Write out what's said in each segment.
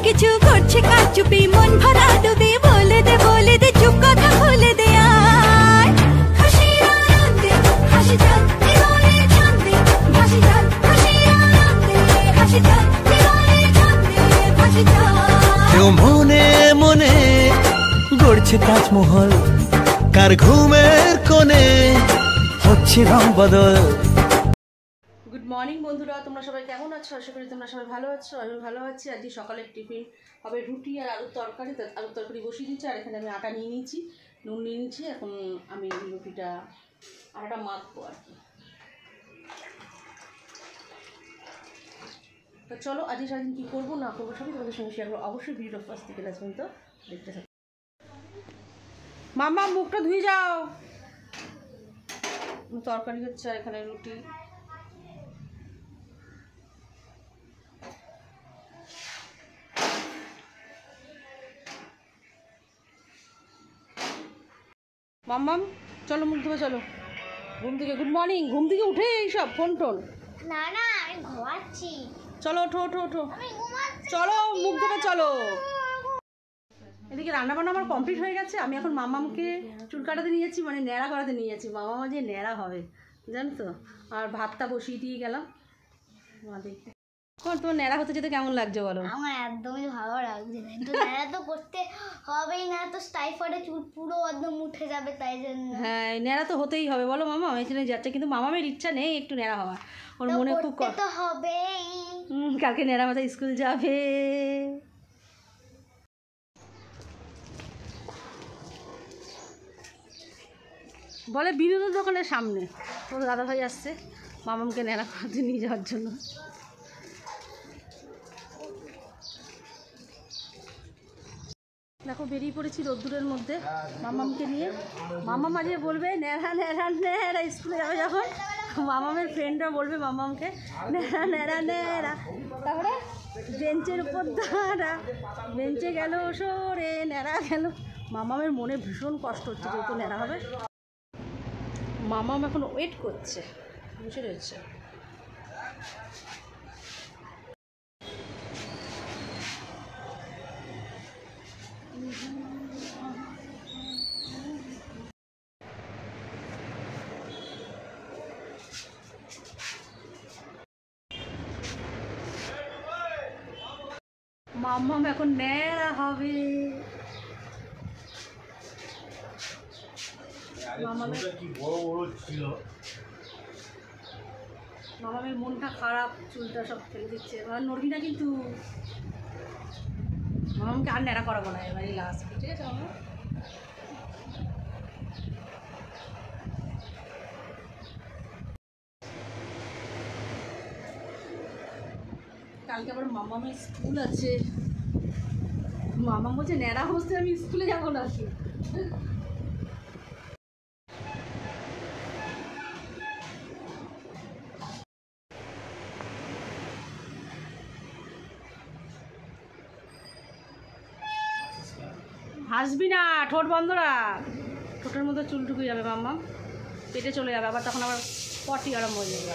কিছু করছে কারচুপি মন ভরা ডুবি বলে দে চুপ কথা খুলে দে আয় খুশির আনন্দে হাসি যাক জীবনে ছন্দে ভাসি যাক খুশির আনন্দে হাসি যাক জীবনে ছন্দে ভাসি যাক কেউ মনে মনে গড়ছে তাজমহল কার ঘুমের কোণে হচ্ছে রং বদল। গুড মর্নিং বন্ধুরা, তোমরা সবাই কেমন আছো? আশা করি তোমরা সবাই ভালো আছো। আমি ভালো আছি। আজকে সকালের টিফিন হবে রুটি আর আলুর তরকারি বসিয়ে দিচ্ছি। আর এখানে আমি আটা নিয়ে নিয়েছি, নুন নিয়ে নিচ্ছি। এখন আমি রুটিটা আটাটা মাখবো আর কি। তো চলো আজকে সারাদিন কী করবো না করবো সবই তোমাদের সঙ্গে শেয়ার করবো। অবশ্যই ভিডিও ফার্স্ট থেকে লাস্ট পর্যন্ত দেখতে থাকো। মামা মুখটা ধুয়ে যাও। তরকারি হচ্ছে আর এখানে রুটি। মাম্মাম চলো মুখ ধোবে, চলো ঘুম থেকে। Good morning. ঘুম থেকে উঠে এইসব ফোন টোন? না না, আমি ঘুমাচ্ছি। চলো ওঠো ওঠো ওঠো, আমি ঘুমাচ্ছি। চলো মুখ ধোবে চলো। এদিকে রান্নাবান্না আমার কমপ্লিট হয়ে গেছে। আমি এখন মামামকে চুল কাটাতে নিয়ে যাচ্ছি, মানে ন্যাড়া করাতে নিয়ে যাচ্ছি। মামা যে ন্যাড়া হবে জানো তো। আর ভাতটা বসিয়ে দিয়ে গেলাম। দেখতে তোমার ন্যাড়া হতে যেতে কেমন লাগছে বলো? আমার একদমই ভালো লাগছে না, কিন্তু ন্যাড়া তো করতে হবেই, না তো টাইফয়েডে চুল পুরো একদম উঠে যাবে, তাই জন্য। হ্যাঁ ন্যাড়া তো হতেই হবে বলো। মামা এখানে যাচ্ছে, কিন্তু মামামের ইচ্ছা নেই একটু ন্যাড়া হওয়ার। ওর মনে খুব কষ্ট তো হবেই। কালকে ন্যাড়া মাথায় স্কুল যাবে। বলে বিনোদন দোকানের সামনে তোর দাদাভাই আসছে মামামকে ন্যাড়া করাতে নিয়ে যাওয়ার জন্য। দেখো বেরিয়ে পড়েছি রোদ্দুরের মধ্যে মামামকে নিয়ে। মামা মাঝে বলবে ন্যাড়া ন্যাড়া ন্যাড়া, স্কুলে যাবে যখন মামামের ফ্রেন্ডরা বলবে মামামকে ন্যাড়া ন্যাড়া ন্যাড়া। তারপরে বেঞ্চের উপর দাঁড়া, বেঞ্চে গেল সরে ন্যাড়া গেল। মামামের মনে ভীষণ কষ্ট হচ্ছে যেহেতু ন্যাড়া হবে। মামাম এখন ওয়েট করছে, বসে রয়েছে। মাম্মাম এখন ন্যাড়া হবে। মামামের মনটা খারাপ, চুলটা সব ফেলে দিচ্ছে। এবার নড়বি না কিন্তু। মামামকে আর ন্যাড়া করাবো না, এবারই লাস্ট, ঠিক আছে মামা? কালকে আবার মামামের স্কুল আছে। মামা বলছে ন্যাড়া হচ্ছে আমি স্কুলে যাবো না। হাসবি না, ঠোঁট বন্ধ রাখ। ঠোঁটের মধ্যে চুল ঢুকে যাবে মাম্মা, পেটে চলে যাবে আবার, তখন আবার পটি আরম্ভ হয়ে যাবে।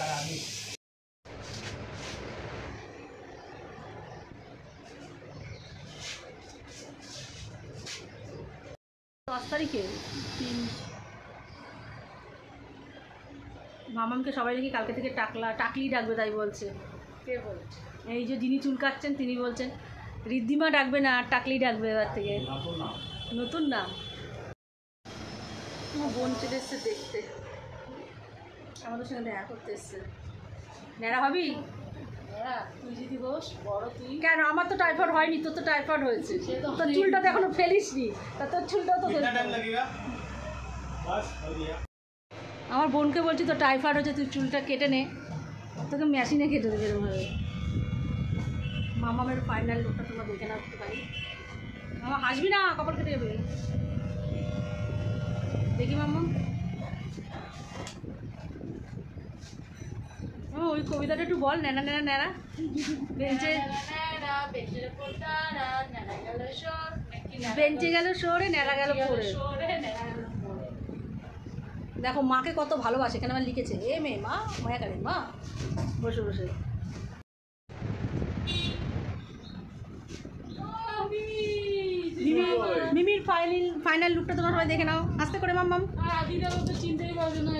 10 তারিখে মামামকে সবাই দেখি কালকে থেকে টাকলি ডাকবে তাই বলছে। কে বলছে? এই যে যিনি চুল কাটছেন তিনি বলছেন ঋদ্ধিমা ডাকবে না, টাকলি ডাকবে এবার থেকে। নতুন নাম। আমার বোন চলে এসছে দেখতে, আমাদের সঙ্গে দেখা করতে এসছে। ন্যাড়া হবি? তুই যদি বস বড়, তুই কেন? আমার তো টাইফয়েড হয়নি, তোর তো টাইফয়েড হয়েছে। তোর চুলটা তো এখনো ফেলিসনি, তা তোর চুলটাও তো। আমার বোনকে বলছি তো টাইফয়েড হচ্ছে, তুই চুলটা কেটে নে, তোকে মেশিনে কেটে দেবে এরকমভাবে। মামামের ফাইনাল লুকটা তোমরা দেখে না করতে পারি। মামা হাসবি না, কপাল কেটে যাবে। দেখি মাম্মা, ওই কবিতাটা একটু বল। ন্যাড়া ন্যাড়া ন্যাড়া বেঞ্চে গেল সরে, ন্যাড়া গেল পড়ে। দেখো মাকে কত ভালোবাসে, এখানে আমার লিখেছে এ মেয়ে মা মায়া কারে মা, বসে বসে। ফাইনাল লুকটা তোমরা সবাই দেখে নাও আস্তে করে মাম্মাম।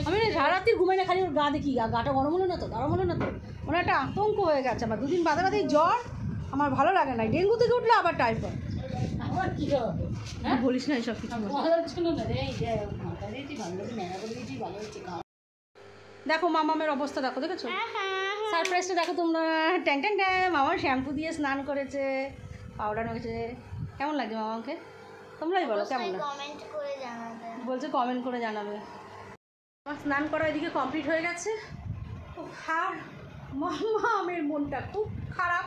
আমি রাত্রি ঘুমাই না, খালি ওর গা দেখি, গাটা গরম হলো না তো, মানে একটা আতঙ্ক হয়ে গেছে আমার। দুদিন বাদে বাদেই জ্বর, আমার ভালো লাগে না। ডেঙ্গু থেকে উঠলে আবার টাইফয়েড। আবার কি হবে? বলিস না এইসব কিছু। ভালোর জন্য না রে, এই যে মাথা দিয়েছি ভালো করে নেড়া করে দিয়েছি, ভালো হয়েছে খাওয়া। দেখো মামামের অবস্থা দেখো, দেখেছো সারপ্রাইজটা দেখো তোমরা। ট্যাং ট্যাং ট্যাং, মামা শ্যাম্পু দিয়ে স্নান করেছে, পাউডার মেখেছে। কেমন লাগছে মামাকে? তোমরাই বলো কেমন লাগে। কমেন্ট করে জানাবে। বলছে কমেন্ট করে জানাবে। আমার স্নান করা এদিকে কমপ্লিট হয়ে গেছে। আর মামামের মনটা খুব খারাপ।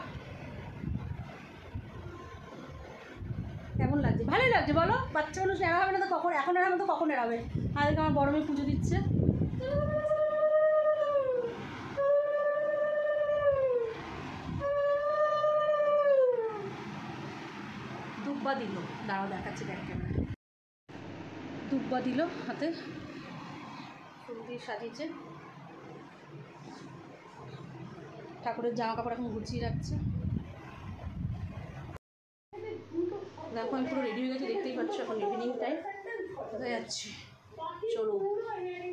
কেমন লাগছে? ভালোই লাগছে বলো। বাচ্চা মানুষ এরা হবে না তো কখন, এখন এরা হবে তো কখন এরাবে। আজকে আমার বড় মেয়ে পুজো দিচ্ছে। দুব্বা দিল, দাঁড়াও দেখাচ্ছি, দেখ ক্যামেরা। দুব্বা দিল হাতে, ফুল দিয়ে সাজিয়েছে। ঠাকুরের জামা কাপড় এখন গুছিয়ে রাখছে। দেখো আমি পুরো রেডি হয়ে গেছি, দেখতেই পাচ্ছ। এখন ইভিনিং টাইম কোথায় যাচ্ছি, চলো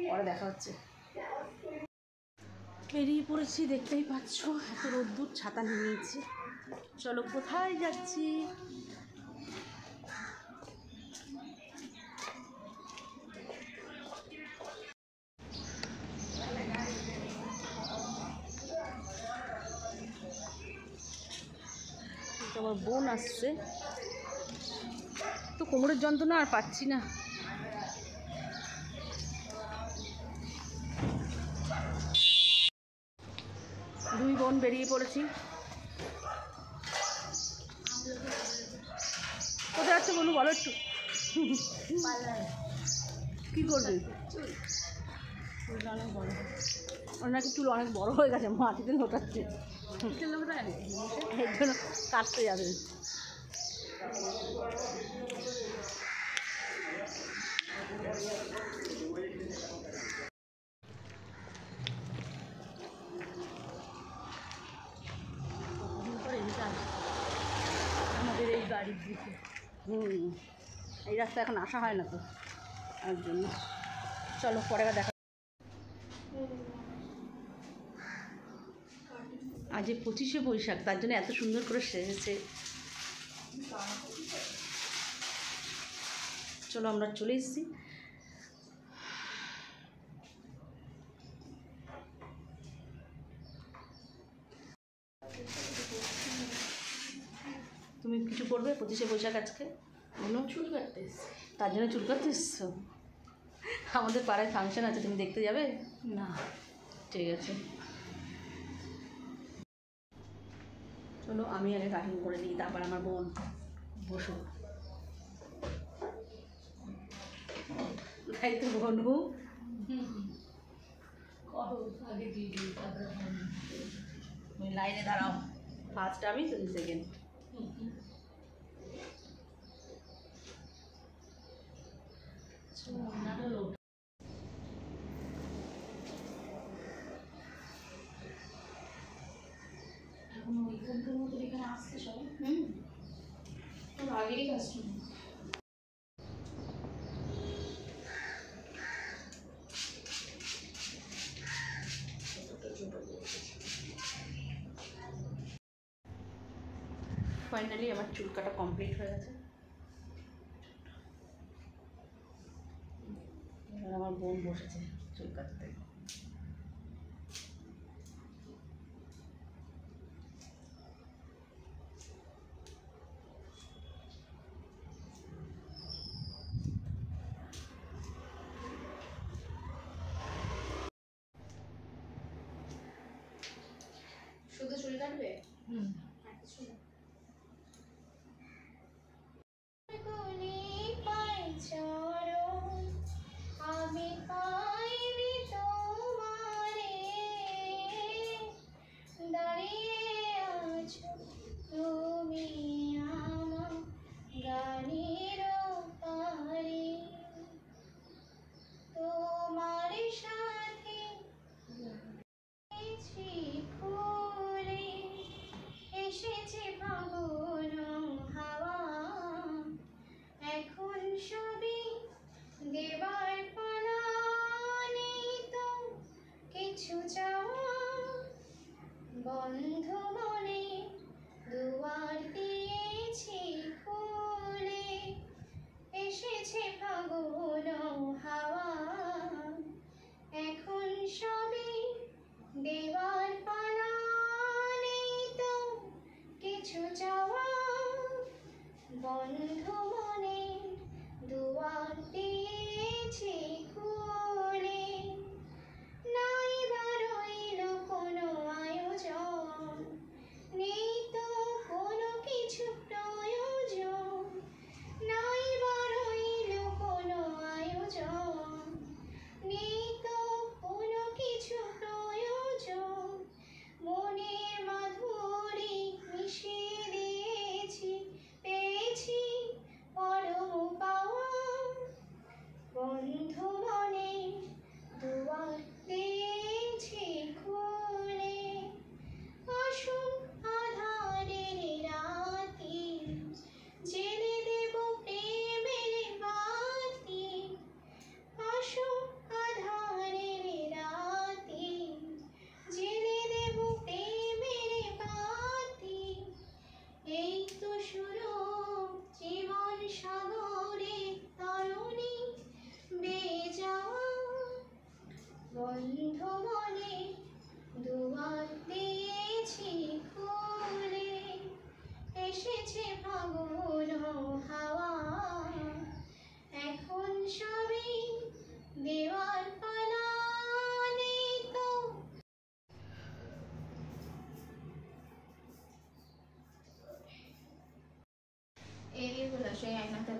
পরে দেখা হচ্ছে। বেরিয়ে পড়েছি, দেখতেই পাচ্ছ। এত রোদ্দুর, ছাতা নিয়ে নিয়েছি। চলো কোথায় যাচ্ছি। আমার বোন আসছে, তো কোমরের যন্ত্রণা আর পাচ্ছি না। দুই বোন বেরিয়ে পড়েছি। কোথায় যাচ্ছে বলু, বলো একটু। কী করবে? চুল অনেক বড়, ওর নাকি চুল অনেক বড় হয়ে গেছে, মাটিতে লোটাচ্ছে। এর জন্য কাটতে যাবে। আমাদের এই বাড়ির দিকে এই রাস্তা এখন আসা হয় না তো, তার জন্য। চলো পরে দেখা। আজ 25শে বৈশাখ, তার জন্য এত সুন্দর করে সেজেছে। চলো আমরা চলে এসেছি। তুমি কিছু করবে 25শে বৈশাখ আজকে? চুল কাটতে এসেছি। তার জন্য চুল কাটতে এসছো? আমাদের পাড়ায় ফাংশন আছে, তুমি দেখতে যাবে? না, ঠিক আছে চলো, আমি আগে কাটিং করে নিই, তারপর আমার বোন। বসো, তাই তো বনু। আগে দিয়ে দিই, তারপরে তুমি লাইনে দাঁড়াও, ফার্স্ট আমি, তুমি সেকেন্ড। এখন ওইখানকার মতো এখানে আসছে সবাই। তোর আগেই কাস্টমার। ফাইনালি আমার চুল কাটা কমপ্লিট হয়ে গেছে। এবার আমার বোন বসেছে চুল কাটতে। শুধু চুল কাটবে? আমি পাইনি তোমারে, দাঁড়িয়ে আছো তুমি আমার গানের পারে, তোমার সাথে ফুলে বন্ধু মনে দুয়ার দিয়েছি খুলে, নাই বা রইল কোনো আয়োজন, নেই তো কোনো কিছু প্রয়োজন, নাই বা রইল কোনো আয়োজন, নেই তো কোনো কিছু প্রয়োজন, মনের মাধুরী মিশিয়ে দিয়েছি, পেয়েছি পরম পাওয়া। বন্ধু মনে দুয়ার দিয়েছি খুলে, আসুন আধারের রাতে, জেলে দেব প্রেমের বাতি, আসুন আধারের রাতে, জেলে দেব প্রেমের বাতি, এই তো শুরু জীবন সাগরে তরণী বেয়ে যাওয়া। বন্ধু মনে দুয়ার দিয়েছি খুলে, এসেছে ফাগুন হাওয়া, এখন সবই দেওয়ার পালা, নেই তো এইগুলো সেই আয়নাতে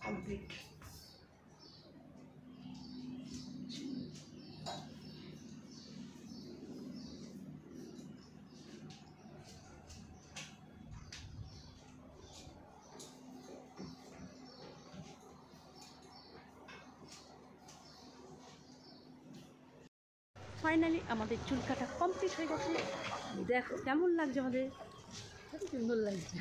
কমপ্লিট। ফাইনালি আমাদের চুল কাটা কমপ্লিট হয়ে গেছে। দেখো কেমন লাগছে আমাদের, সুন্দর লাগছে।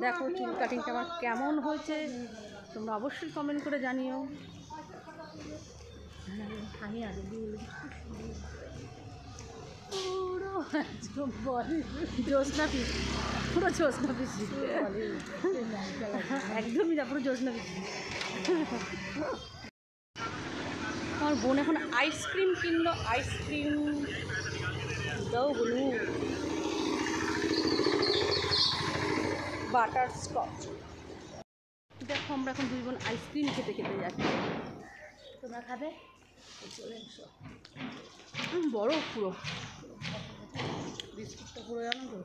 দেখো চুল কাটিংটা আমার কেমন হয়েছে তোমরা অবশ্যই কমেন্ট করে জানিও। আমি আগে দিয়ে পুরো জ্যোৎস্না পিস, পুরো জ্যোৎস্না পিস, একদমই না, পুরো জ্যোৎস্না পিস। আমার বোন এখন আইসক্রিম কিনলো, আইসক্রিম দাও বলু, বাটার স্কচ। দেখো আমরা এখন দুই বোন আইসক্রিম খেতে খেতে যাচ্ছি। তোমরা খাবে? চলে এসো। বড় পুরো বিস্কুটটা পুরো জানো তো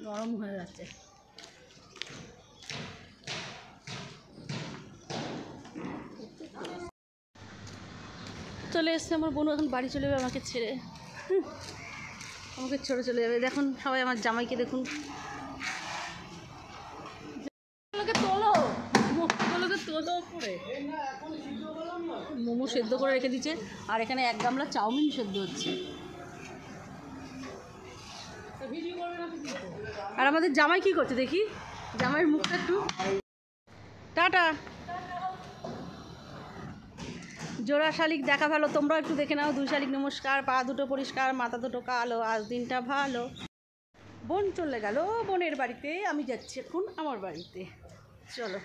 নরম হয়ে যাচ্ছে। চলে এসছে আমার বোন, এখন বাড়ি চলে যাবে আমাকে ছেড়ে, আমাকে ছেড়ে চলে যাবে। দেখুন সবাই আমার জামাইকে দেখুন, তোলো তোলো করে মোমো সেদ্ধ করে রেখে দিচ্ছে, আর এখানে এক গামলা চাউমিন সেদ্ধ হচ্ছে। আর আমাদের জামাই কি করছে দেখি, জামাইয়ের মুখটা একটু। টাটা। জোড়া শালিক দেখা ভালো, তোমরাও একটু দেখে নাও। দুই শালিক নমস্কার, পা দুটো পরিষ্কার, মাথা দুটো কালো, আজ দিনটা ভালো। বোন চলে গেল বোনের বাড়িতে, আমি যাচ্ছি এখন আমার বাড়িতে। চলো।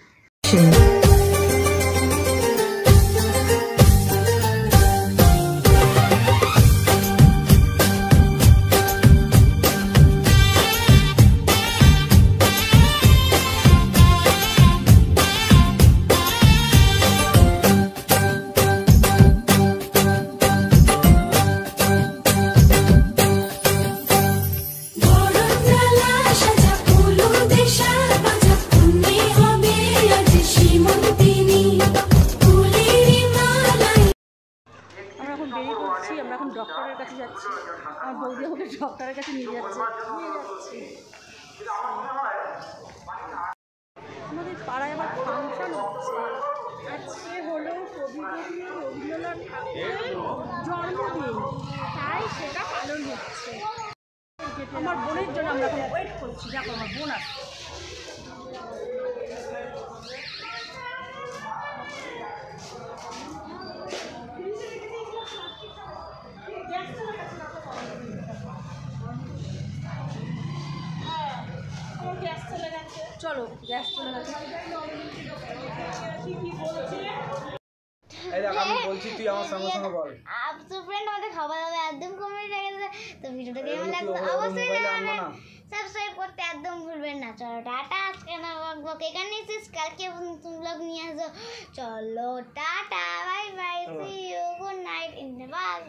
ডক্টরের কাছে নিয়ে যাচ্ছে আমাদের পাড়ায় আবার ফাংশন হচ্ছে আজকে হলো কবিগুরু রবীন্দ্রনাথ ঠাকুরের জন্মদিন তাই সেটা পালন হচ্ছে আমার বোনের জন্য আমরা এখন ওয়েট করছি দেখো আমার বোন আসছে চলো গ্যাস চলে গেছে এই দেখ আমি বলছি তুই আমার সঙ্গে সঙ্গে বল তো ফ্রেন্ড আমাদের খাওয়া দাওয়া একদম কমে গেছে তো ভিডিওটা কেমন তুই লাগলো ওভাবে অবশ্যই মোবাইলে আনবো জানাবেন না। সাবস্ক্রাইব করতে একদম ভুলবেন না চলো টাটা আজকে না বক এখানে শেষ কালকে তুমি ব্লগ নিয়ে আসো চলো টাটা bye bye see you good night in the bus